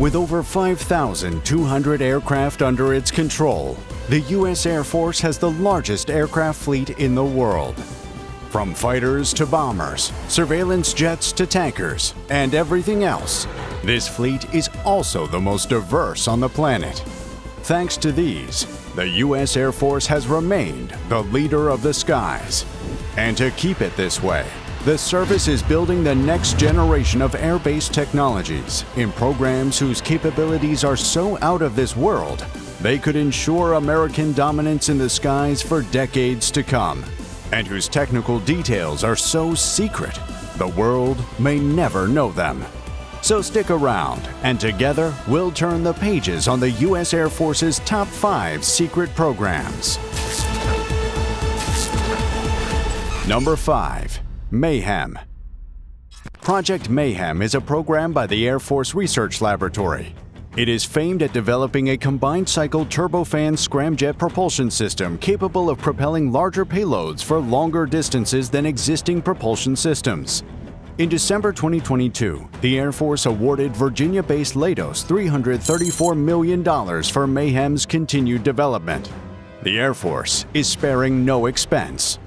With over 5,200 aircraft under its control, the U.S. Air Force has the largest aircraft fleet in the world. From fighters to bombers, surveillance jets to tankers, and everything else, this fleet is also the most diverse on the planet. Thanks to these, the U.S. Air Force has remained the leader of the skies. And to keep it this way, the service is building the next generation of air-based technologies in programs whose capabilities are so out of this world, they could ensure American dominance in the skies for decades to come, and whose technical details are so secret, the world may never know them. So stick around, and together we'll turn the pages on the U.S. Air Force's top 5 secret programs. Number 5. Mayhem. Project Mayhem is a program by the Air Force Research Laboratory. It is famed at developing a combined-cycle turbofan scramjet propulsion system capable of propelling larger payloads for longer distances than existing propulsion systems. In December 2022, the Air Force awarded Virginia-based Leidos $334 million for Mayhem's continued development. The Air Force is sparing no expense.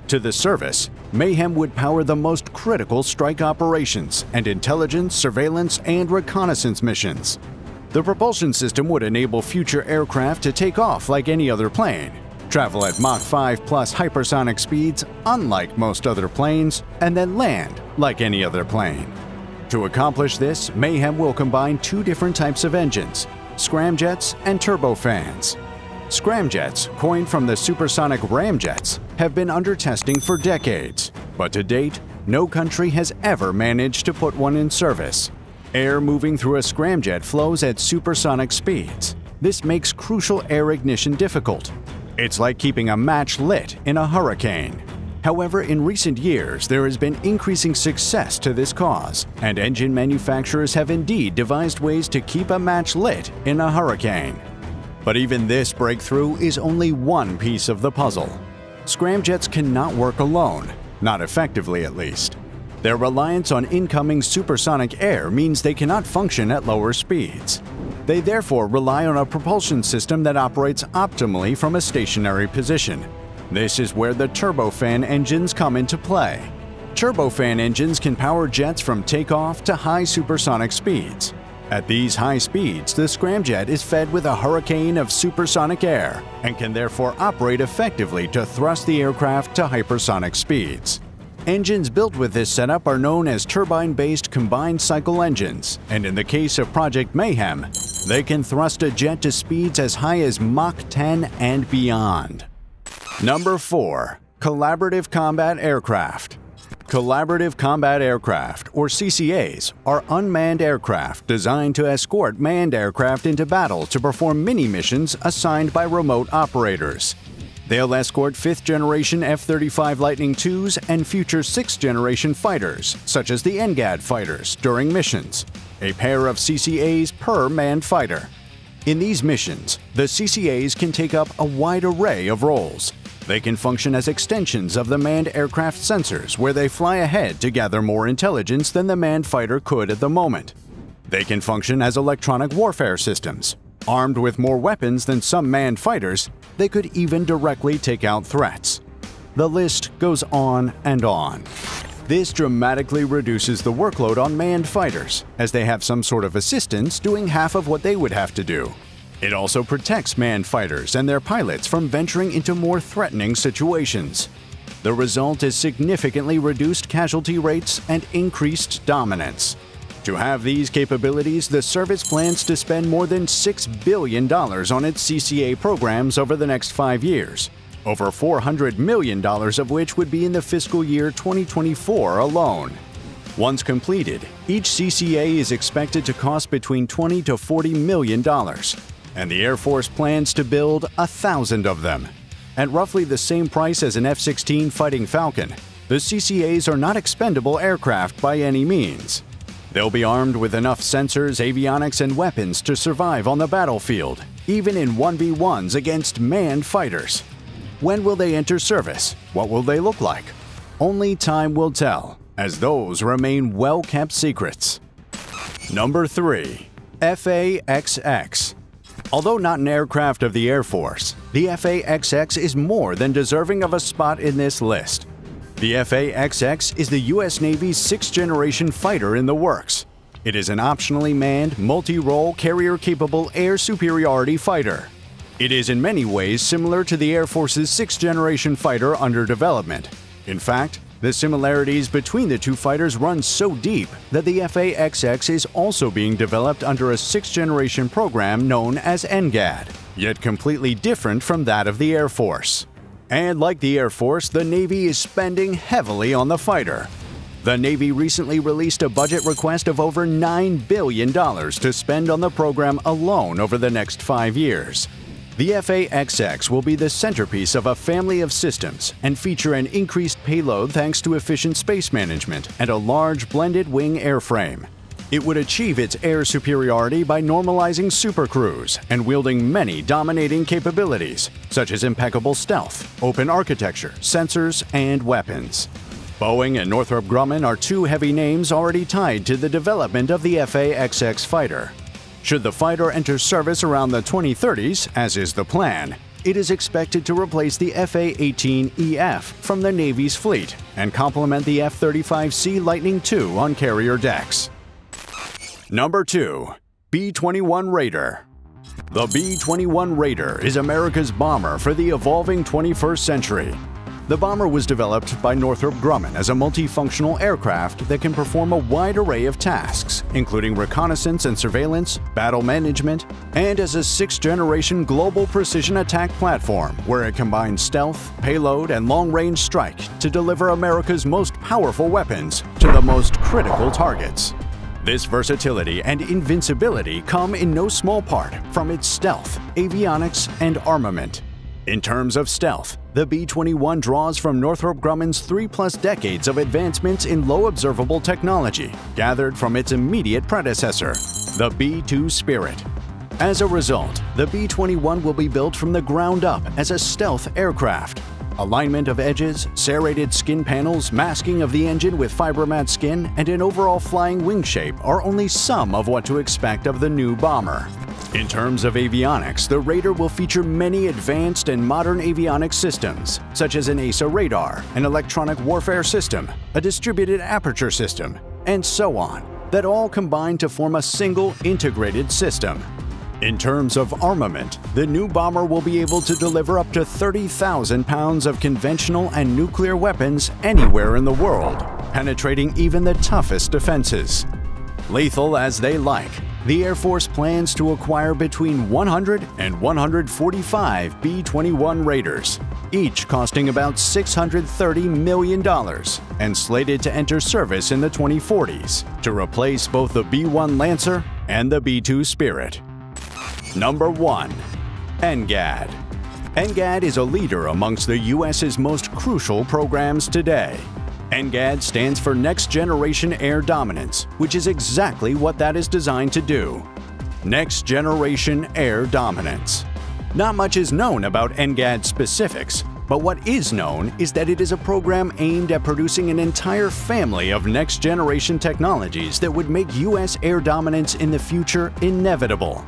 To the service, Mayhem would power the most critical strike operations and intelligence, surveillance, and reconnaissance missions. The propulsion system would enable future aircraft to take off like any other plane, travel at Mach 5 plus hypersonic speeds unlike most other planes, and then land like any other plane. To accomplish this, Mayhem will combine 2 different types of engines, scramjets and turbofans. Scramjets, coined from the supersonic ramjets, have been under testing for decades, but to date, no country has ever managed to put one in service. Air moving through a scramjet flows at supersonic speeds. This makes crucial air ignition difficult. It's like keeping a match lit in a hurricane. However, in recent years, there has been increasing success to this cause, and engine manufacturers have indeed devised ways to keep a match lit in a hurricane. But even this breakthrough is only one piece of the puzzle. Scramjets cannot work alone, not effectively at least. Their reliance on incoming supersonic air means they cannot function at lower speeds. They therefore rely on a propulsion system that operates optimally from a stationary position. This is where the turbofan engines come into play. Turbofan engines can power jets from takeoff to high supersonic speeds. At these high speeds, the scramjet is fed with a hurricane of supersonic air and can therefore operate effectively to thrust the aircraft to hypersonic speeds. Engines built with this setup are known as turbine-based combined-cycle engines, and in the case of Project Mayhem, they can thrust a jet to speeds as high as Mach 10 and beyond. Number 4. Collaborative Combat Aircraft. Collaborative Combat Aircraft, or CCAs, are unmanned aircraft designed to escort manned aircraft into battle to perform mini-missions assigned by remote operators. They'll escort 5th-generation F-35 Lightning IIs and future 6th-generation fighters, such as the NGAD fighters, during missions, a pair of CCAs per manned fighter. In these missions, the CCAs can take up a wide array of roles. They can function as extensions of the manned aircraft sensors, where they fly ahead to gather more intelligence than the manned fighter could at the moment. They can function as electronic warfare systems. Armed with more weapons than some manned fighters, they could even directly take out threats. The list goes on and on. This dramatically reduces the workload on manned fighters, as they have some sort of assistants doing half of what they would have to do. It also protects manned fighters and their pilots from venturing into more threatening situations. The result is significantly reduced casualty rates and increased dominance. To have these capabilities, the service plans to spend more than $6 billion on its CCA programs over the next 5 years, over $400 million of which would be in the fiscal year 2024 alone. Once completed, each CCA is expected to cost between $20 to $40 million. And the Air Force plans to build 1,000 of them. At roughly the same price as an F-16 Fighting Falcon, the CCAs are not expendable aircraft by any means. They'll be armed with enough sensors, avionics, and weapons to survive on the battlefield, even in 1v1s against manned fighters. When will they enter service? What will they look like? Only time will tell, as those remain well-kept secrets. Number 3. FA-XX. Although not an aircraft of the Air Force, the FA-XX is more than deserving of a spot in this list. The FA-XX is the U.S. Navy's sixth-generation fighter in the works. It is an optionally manned, multi-role, carrier-capable air superiority fighter. It is in many ways similar to the Air Force's sixth-generation fighter under development. In fact, the similarities between the two fighters run so deep that the FA-XX is also being developed under a sixth-generation program known as NGAD, yet completely different from that of the Air Force. And like the Air Force, the Navy is spending heavily on the fighter. The Navy recently released a budget request of over $9 billion to spend on the program alone over the next 5 years. The FA-XX will be the centerpiece of a family of systems and feature an increased payload thanks to efficient space management and a large blended wing airframe. It would achieve its air superiority by normalizing supercruise and wielding many dominating capabilities, such as impeccable stealth, open architecture, sensors, and weapons. Boeing and Northrop Grumman are two heavy names already tied to the development of the FA-XX fighter. Should the fighter enter service around the 2030s, as is the plan, it is expected to replace the F/A-18EF from the Navy's fleet and complement the F-35C Lightning II on carrier decks. Number 2. B-21 Raider. The B-21 Raider is America's bomber for the evolving 21st century. The bomber was developed by Northrop Grumman as a multifunctional aircraft that can perform a wide array of tasks, including reconnaissance and surveillance, battle management, and as a sixth-generation global precision attack platform where it combines stealth, payload, and long-range strike to deliver America's most powerful weapons to the most critical targets. This versatility and invincibility come in no small part from its stealth, avionics, and armament. In terms of stealth, the B-21 draws from Northrop Grumman's 3+ decades of advancements in low observable technology, gathered from its immediate predecessor, the B-2 Spirit. As a result, the B-21 will be built from the ground up as a stealth aircraft. Alignment of edges, serrated skin panels, masking of the engine with fibermat skin, and an overall flying wing shape are only some of what to expect of the new bomber. In terms of avionics, the Raider will feature many advanced and modern avionics systems, such as an AESA radar, an electronic warfare system, a distributed aperture system, and so on, that all combine to form a single integrated system. In terms of armament, the new bomber will be able to deliver up to 30,000 pounds of conventional and nuclear weapons anywhere in the world, penetrating even the toughest defenses. Lethal as they like, the Air Force plans to acquire between 100 and 145 B-21 Raiders, each costing about $630 million and slated to enter service in the 2040s to replace both the B-1 Lancer and the B-2 Spirit. Number 1. NGAD. NGAD is a leader amongst the U.S.'s most crucial programs today. NGAD stands for Next Generation Air Dominance, which is exactly what that is designed to do. Next Generation Air Dominance. Not much is known about NGAD specifics, but what is known is that it is a program aimed at producing an entire family of next-generation technologies that would make U.S. air dominance in the future inevitable.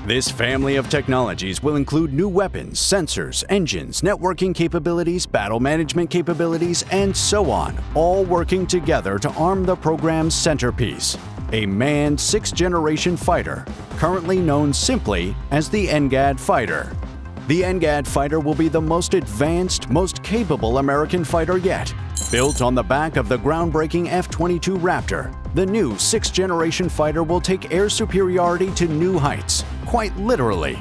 This family of technologies will include new weapons, sensors, engines, networking capabilities, battle management capabilities, and so on, all working together to arm the program's centerpiece, a manned sixth-generation fighter, currently known simply as the NGAD fighter. The NGAD fighter will be the most advanced, most capable American fighter yet. Built on the back of the groundbreaking F-22 Raptor, the new sixth-generation fighter will take air superiority to new heights, quite literally.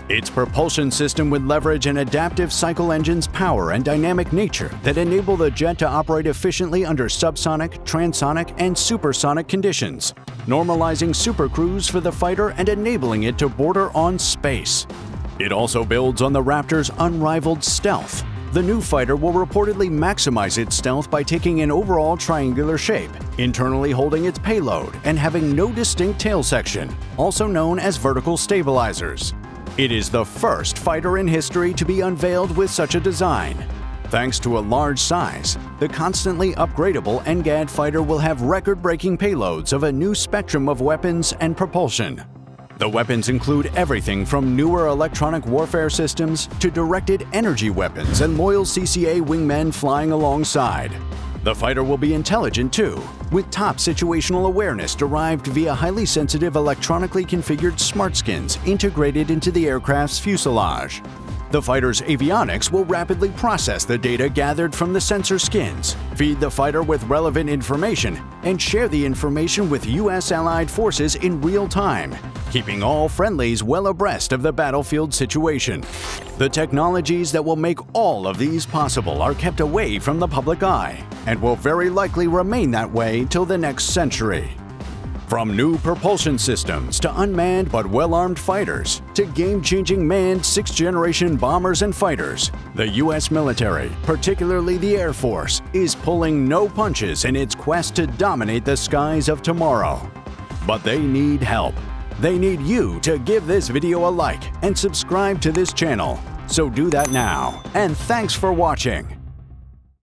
Its propulsion system would leverage an adaptive cycle engine's power and dynamic nature that enable the jet to operate efficiently under subsonic, transonic, and supersonic conditions, normalizing supercruise for the fighter and enabling it to border on space. It also builds on the Raptor's unrivaled stealth. The new fighter will reportedly maximize its stealth by taking an overall triangular shape, internally holding its payload, and having no distinct tail section, also known as vertical stabilizers. It is the first fighter in history to be unveiled with such a design. Thanks to a large size, the constantly upgradable NGAD fighter will have record-breaking payloads of a new spectrum of weapons and propulsion. The weapons include everything from newer electronic warfare systems to directed energy weapons and loyal CCA wingmen flying alongside. The fighter will be intelligent too, with top situational awareness derived via highly sensitive electronically configured smart skins integrated into the aircraft's fuselage. The fighter's avionics will rapidly process the data gathered from the sensor skins, feed the fighter with relevant information, and share the information with U.S. allied forces in real time, keeping all friendlies well abreast of the battlefield situation. The technologies that will make all of these possible are kept away from the public eye, and will very likely remain that way till the next century. From new propulsion systems to unmanned but well-armed fighters to game-changing manned 6th-generation bombers and fighters, the U.S. military, particularly the Air Force, is pulling no punches in its quest to dominate the skies of tomorrow. But they need help. They need you to give this video a like and subscribe to this channel. So do that now, and thanks for watching.